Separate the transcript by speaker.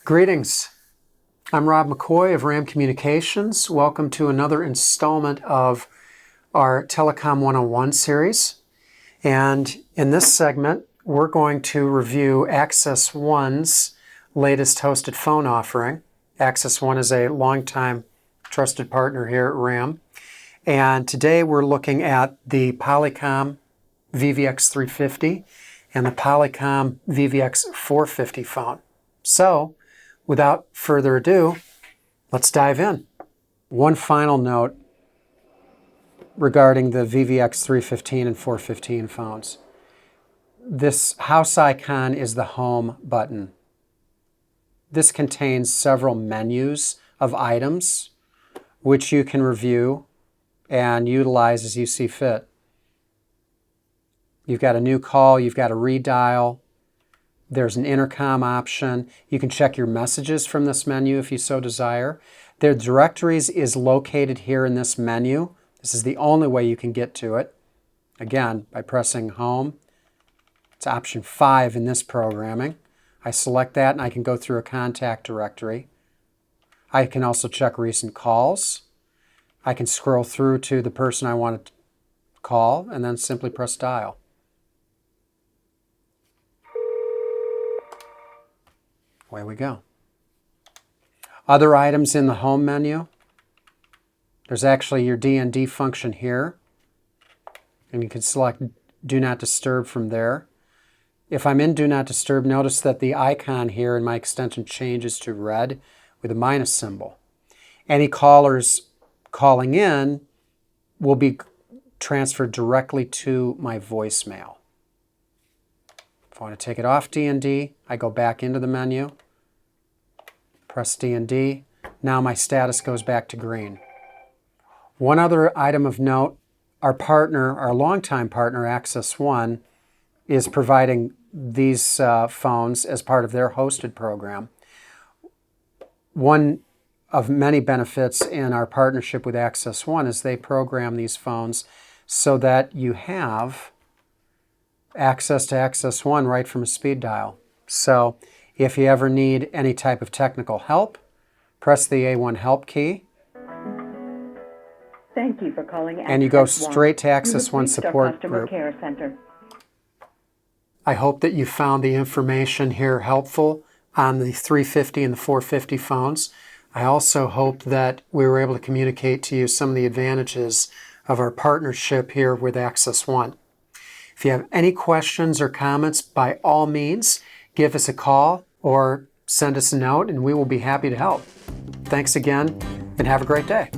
Speaker 1: Greetings. I'm Rob McCoy of RAM Communications. Welcome to another installment of our Telecom 101 series. And in this segment, we're going to review Access One's latest hosted phone offering. Access One is a longtime trusted partner here at RAM. And today we're looking at the Polycom VVX350 and the Polycom VVX450 phone. So, without further ado, let's dive in. One final note regarding the VVX315 and 415 phones. This house icon is the home button. This contains several menus of items which you can review and utilize as you see fit. You've got a new call, you've got a redial, there's an intercom option. You can check your messages from this menu if you so desire. Their directories is located here in this menu. This is the only way you can get to it. Again, by pressing home. It's option 5 in this programming. I select that and I can go through a contact directory. I can also check recent calls. I can scroll through to the person I want to call and then simply press dial. Away we go. Other items in the home menu. There's actually your D&D function here. And you can select Do Not Disturb from there. If I'm in Do Not Disturb, notice that the icon here in my extension changes to red with a minus symbol. Any callers calling in will be transferred directly to my voicemail. If I want to take it off D&D, I go back into the menu, press D&D. Now my status goes back to green. One other item of note, our partner, our longtime partner, Access One, is providing these phones as part of their hosted program. One of many benefits in our partnership with Access One is they program these phones so that you have access to Access One right from a speed dial. So if you ever need any type of technical help, press the A1 help key.
Speaker 2: Thank you for calling
Speaker 1: and you go straight to Access One support group.
Speaker 2: Care Center.
Speaker 1: I hope that you found the information here helpful on the 350 and the 450 phones. I also hope that we were able to communicate to you some of the advantages of our partnership here with Access One. If you have any questions or comments, by all means, give us a call or send us a note and we will be happy to help. Thanks again and have a great day.